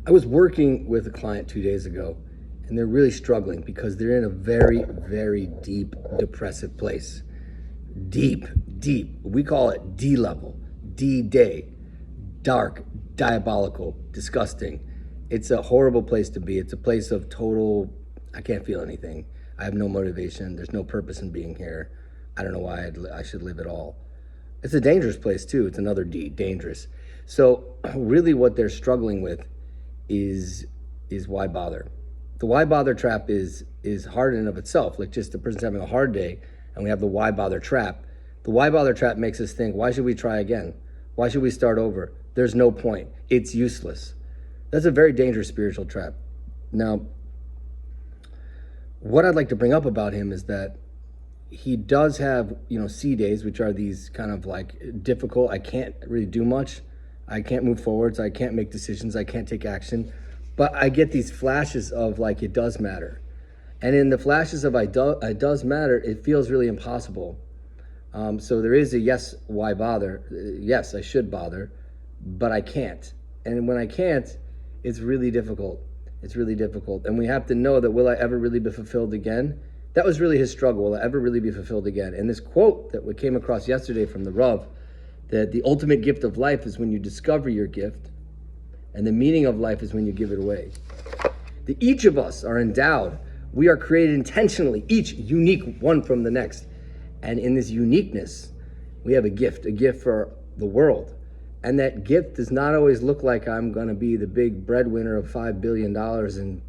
I was working with a client 2 days ago, and they're really struggling because they're in a very, very deep depressive place. Deep, deep. We call it D level, D day. Dark, diabolical, disgusting. It's a horrible place to be. It's a place of total, I can't feel anything. I have no motivation. There's no purpose in being here. I don't know why I should live at all. It's a dangerous place too. It's another D, dangerous. So really what they're struggling with is why bother? The why bother trap is hard in and of itself. Like just the person's having a hard day and we have the why bother trap. The why bother trap makes us think, why should we try again? Why should we start over? There's no point. It's useless. That's a very dangerous spiritual trap. Now, what I'd like to bring up about him is that he does have, C days, which are these kind of like difficult. I can't really do much. I can't move forwards. I can't make decisions. I can't take action. But I get these flashes of like, it does matter. And in the flashes of it does matter, it feels really impossible. So there is a yes, why bother? Yes, I should bother, but I can't. And when I can't, it's really difficult. It's really difficult. And we have to know that, will I ever really be fulfilled again? That was really his struggle. Will I ever really be fulfilled again? And this quote that we came across yesterday from the Rav, that the ultimate gift of life is when you discover your gift, and the meaning of life is when you give it away. Each of us are endowed. We are created intentionally, each unique one from the next. And in this uniqueness, we have a gift for the world. And that gift does not always look like I'm going to be the big breadwinner of $5 billion and,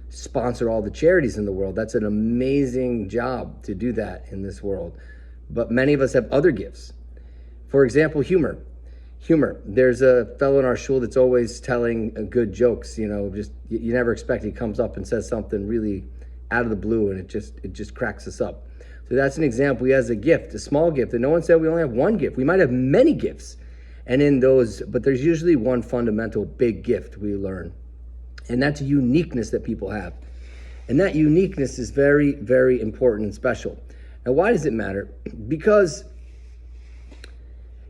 sponsor all the charities in the world. That's an amazing job to do that in this world. But many of us have other gifts. For example, humor. There's a fellow in our shul that's always telling good jokes, just you never expect. He comes up and says something really out of the blue and it just cracks us up. So that's an example. He has a gift, a small gift. And no one said we only have one gift. We might have many gifts. And in those, but there's usually one fundamental big gift we learn. And that's a uniqueness that people have. And that uniqueness is very, very important and special. Now, why does it matter? Because,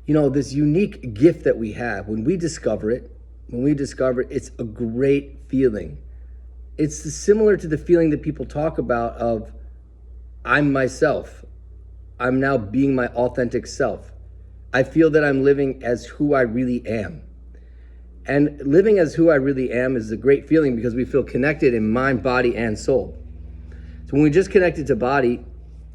this unique gift that we have, when we discover it, it's a great feeling. It's similar to the feeling that people talk about of, I'm myself. I'm now being my authentic self. I feel that I'm living as who I really am. And living as who I really am is a great feeling because we feel connected in mind, body, and soul. So when we just connected to body,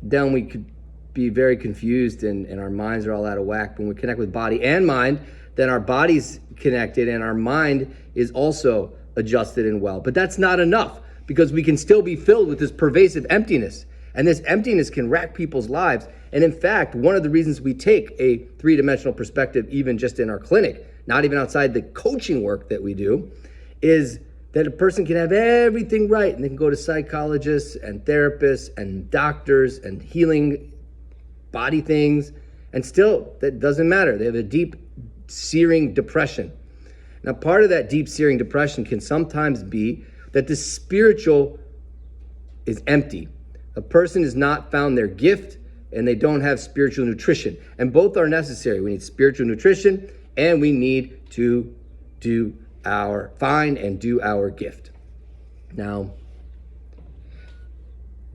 then we could be very confused and our minds are all out of whack. When we connect with body and mind, then our body's connected and our mind is also adjusted and well. But that's not enough because we can still be filled with this pervasive emptiness. And this emptiness can wreck people's lives. And in fact, one of the reasons we take a three-dimensional perspective, even just in our clinic, not even outside the coaching work that we do, is that a person can have everything right. And they can go to psychologists and therapists and doctors and healing body things. And still, that doesn't matter. They have a deep, searing depression. Now, part of that deep, searing depression can sometimes be that the spiritual is empty. A person has not found their gift and they don't have spiritual nutrition. And both are necessary. We need spiritual nutrition and we need to find and do our gift. Now,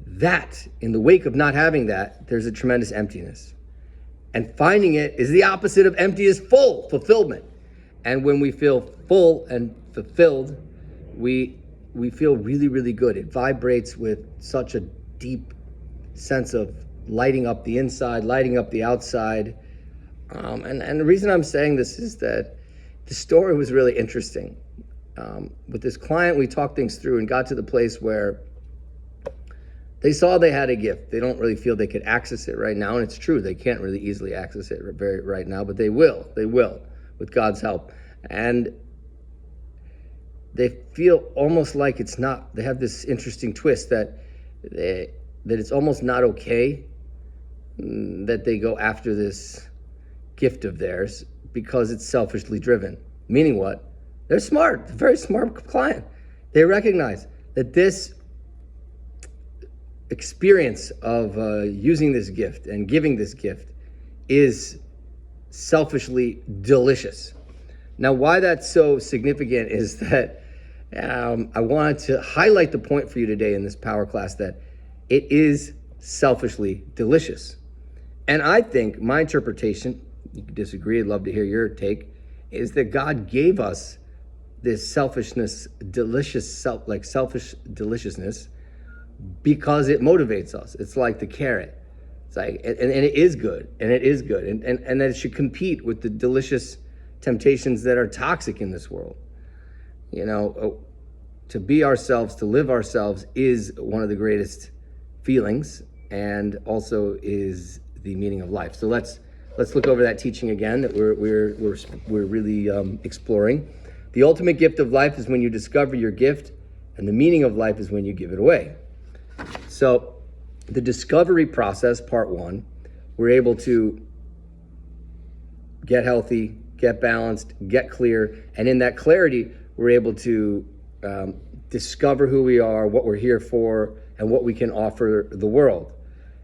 that, in the wake of not having that, there's a tremendous emptiness. And finding it is the opposite of empty, is full, fulfillment. And when we feel full and fulfilled, we feel really, really good. It vibrates with such a deep sense of lighting up the inside, lighting up the outside. And the reason I'm saying this is that the story was really interesting. With this client, we talked things through and got to the place where they saw they had a gift. They don't really feel they could access it right now. And it's true, they can't really easily access it right now, but they will with God's help. And they feel almost like it's not, they have this interesting twist that it's almost not okay that they go after this gift of theirs because it's selfishly driven. Meaning what? They're smart, very smart client. They recognize that this experience of using this gift and giving this gift is selfishly delicious. Now, why that's so significant is that I wanted to highlight the point for you today in this power class that it is selfishly delicious. And I think my interpretation, you can disagree, I'd love to hear your take, is that God gave us this selfish deliciousness because it motivates us. It's like the carrot. It's like, and it is good, and it is good. And that it should compete with the delicious temptations that are toxic in this world. You know, to be ourselves, to live ourselves is one of the greatest feelings, and also is the meaning of life. So let's look over that teaching again that we're really exploring. The ultimate gift of life is when you discover your gift, and the meaning of life is when you give it away. So the discovery process, part one, we're able to get healthy, get balanced, get clear, and in that clarity, we're able to discover who we are, what we're here for, and what we can offer the world.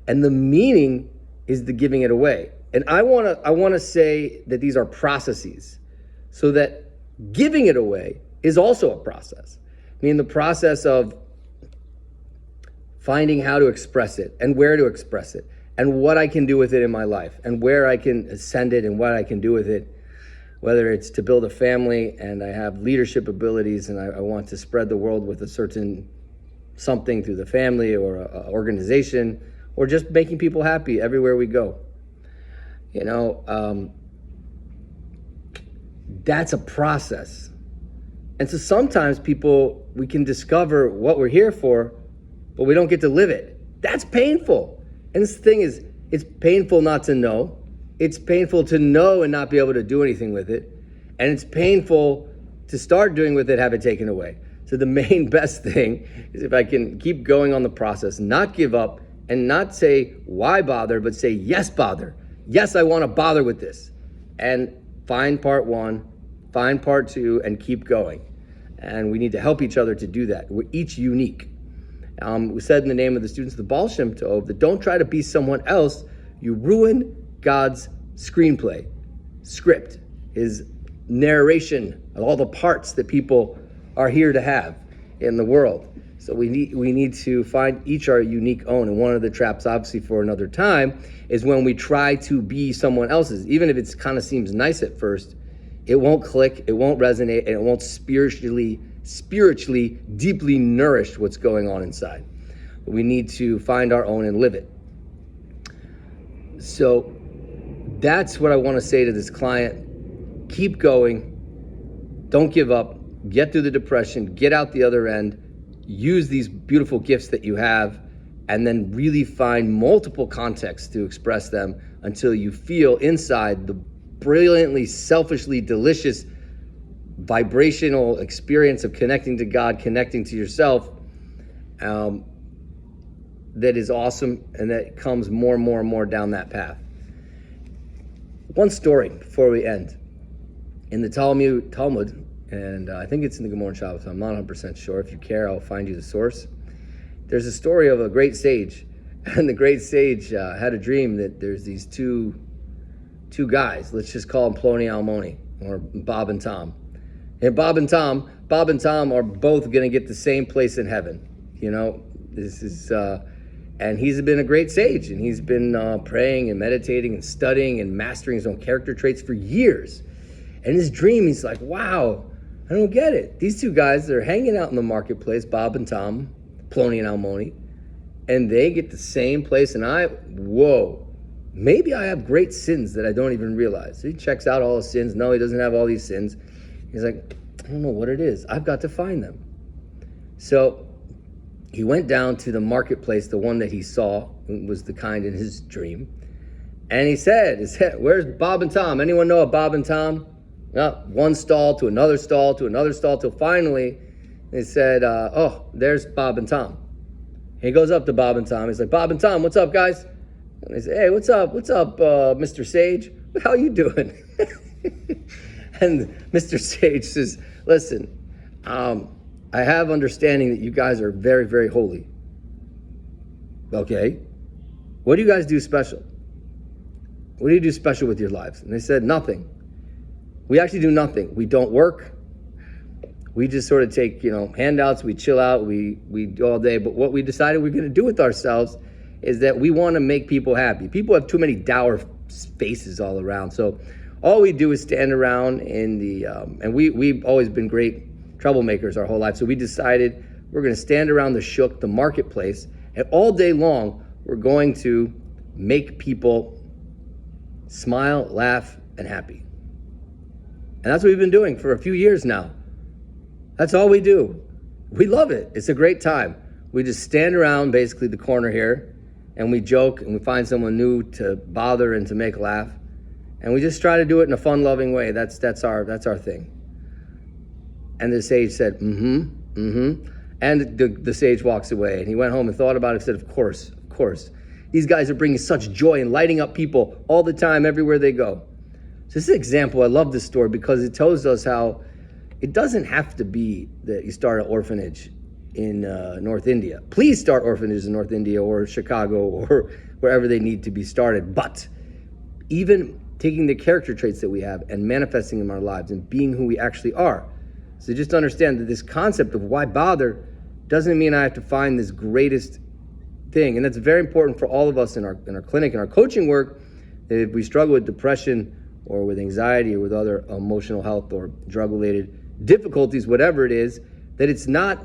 And the meaning is the giving it away. And I want to say that these are processes, so that giving it away is also a process. I mean, the process of finding how to express it and where to express it and what I can do with it in my life and where I can send it and what I can do with it, whether it's to build a family and I have leadership abilities and I want to spread the world with a certain something through the family or an organization, or just making people happy everywhere we go. You know, that's a process. And so sometimes we can discover what we're here for, but we don't get to live it. That's painful. And this thing is, it's painful not to know. It's painful to know and not be able to do anything with it. And it's painful to start doing with it, have it taken away. So the main best thing is if I can keep going on the process, not give up, and not say, why bother, but say, yes, bother. Yes, I want to bother with this. And find part one, find part two, and keep going. And we need to help each other to do that. We're each unique. We said in the name of the students of the Baal Shem Tov that don't try to be someone else. You ruin God's screenplay, script, his narration of all the parts that people are here to have in the world. So we need to find each our unique own. And one of the traps, obviously, for another time, is when we try to be someone else's. Even if it kind of seems nice at first, it won't click, it won't resonate, and it won't spiritually deeply nourish what's going on inside. We need to find our own and live it. So that's what I want to say to this client. Keep going. Don't give up. Get through the depression. Get out the other end. Use these beautiful gifts that you have, and then really find multiple contexts to express them until you feel inside the brilliantly, selfishly delicious vibrational experience of connecting to God, connecting to yourself, that is awesome, and that comes more and more and more down that path. One story before we end. In the Talmud, and I think it's in the Gemara and Shabbos, I'm not 100% sure. If you care, I'll find you the source. There's a story of a great sage, and the great sage had a dream that there's these two guys. Let's just call them Ploni Almoni, or Bob and Tom. And Bob and Tom are both going to get the same place in heaven. You know, this is, and he's been a great sage, and he's been praying and meditating and studying and mastering his own character traits for years. And in his dream, he's like, wow, I don't get it. These two guys, they're hanging out in the marketplace, Bob and Tom, Ploni and Almoni, and they get the same place, and whoa, maybe I have great sins that I don't even realize. So he checks out all his sins. No, he doesn't have all these sins. He's like, I don't know what it is. I've got to find them. So he went down to the marketplace, the one that he saw was the kind in his dream. And he said, where's Bob and Tom? Anyone know a Bob and Tom? One stall to another stall to another stall, till finally he said, oh, there's Bob and Tom. He goes up to Bob and Tom. He's like, Bob and Tom, what's up, guys? And they say, hey, what's up, Mr. Sage? How you doing? And Mr. Sage says, listen, I have understanding that you guys are very, very holy. Okay. What do you guys do special? What do you do special with your lives? And they said, nothing. We actually do nothing. We don't work. We just sort of take, handouts, we chill out, we do all day. But what we decided we're going to do with ourselves is that we want to make people happy. People have too many dour faces all around. So all we do is stand around in the, and we've always been great troublemakers our whole life. So we decided we're going to stand around the shuk, the marketplace, and all day long, we're going to make people smile, laugh, and happy. And that's what we've been doing for a few years now. That's all we do. We love it. It's a great time. We just stand around basically the corner here and we joke and we find someone new to bother and to make laugh. And we just try to do it in a fun, loving way. That's our thing. And the sage said, And the sage walks away and he went home and thought about it and said, of course. These guys are bringing such joy and lighting up people all the time, everywhere they go. So this is an example. I love this story because it tells us how it doesn't have to be that you start an orphanage in North India. Please start orphanages in North India or Chicago or wherever they need to be started. But even taking the character traits that we have and manifesting them in our lives and being who we actually are. So just understand that this concept of why bother doesn't mean I have to find this greatest thing. And that's very important for all of us in our clinic and our coaching work. If we struggle with depression or with anxiety or with other emotional health or drug-related difficulties, whatever it is, that it's not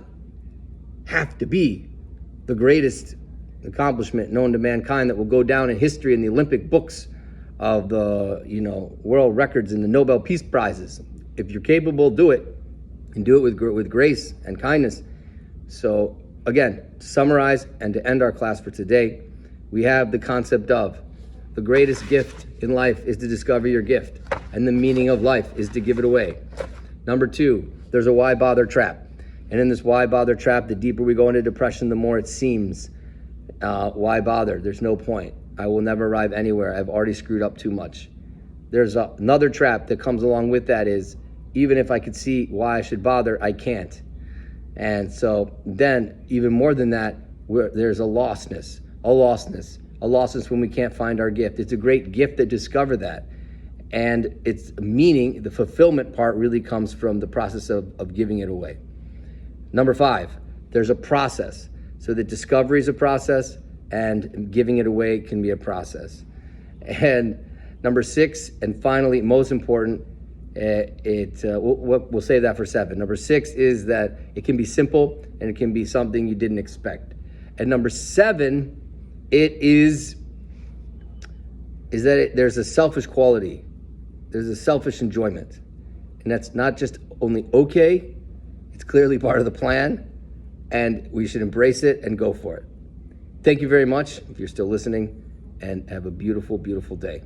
have to be the greatest accomplishment known to mankind that will go down in history in the Olympic books of the world records and the Nobel Peace Prizes. If you're capable, do it, and do it with grace and kindness. So again, to summarize and to end our class for today, we have the concept of the greatest gift in life is to discover your gift, and the meaning of life is to give it away. Number 2, there's a why bother trap. And in this why bother trap, the deeper we go into depression, the more it seems, why bother? There's no point. I will never arrive anywhere. I've already screwed up too much. There's another trap that comes along with that is, even if I could see why I should bother, I can't. And so then, even more than that, there's a lostness when we can't find our gift. It's a great gift to discover that. And its meaning, the fulfillment part really comes from the process of giving it away. Number 5, there's a process. So the discovery is a process and giving it away can be a process. And number 6, and finally, most important, we'll save that for 7. Number 6 is that it can be simple and it can be something you didn't expect. And number 7, there's a selfish quality. There's a selfish enjoyment. And that's not just only okay, it's clearly part of the plan, and we should embrace it and go for it. Thank you very much if you're still listening, and have a beautiful, beautiful day.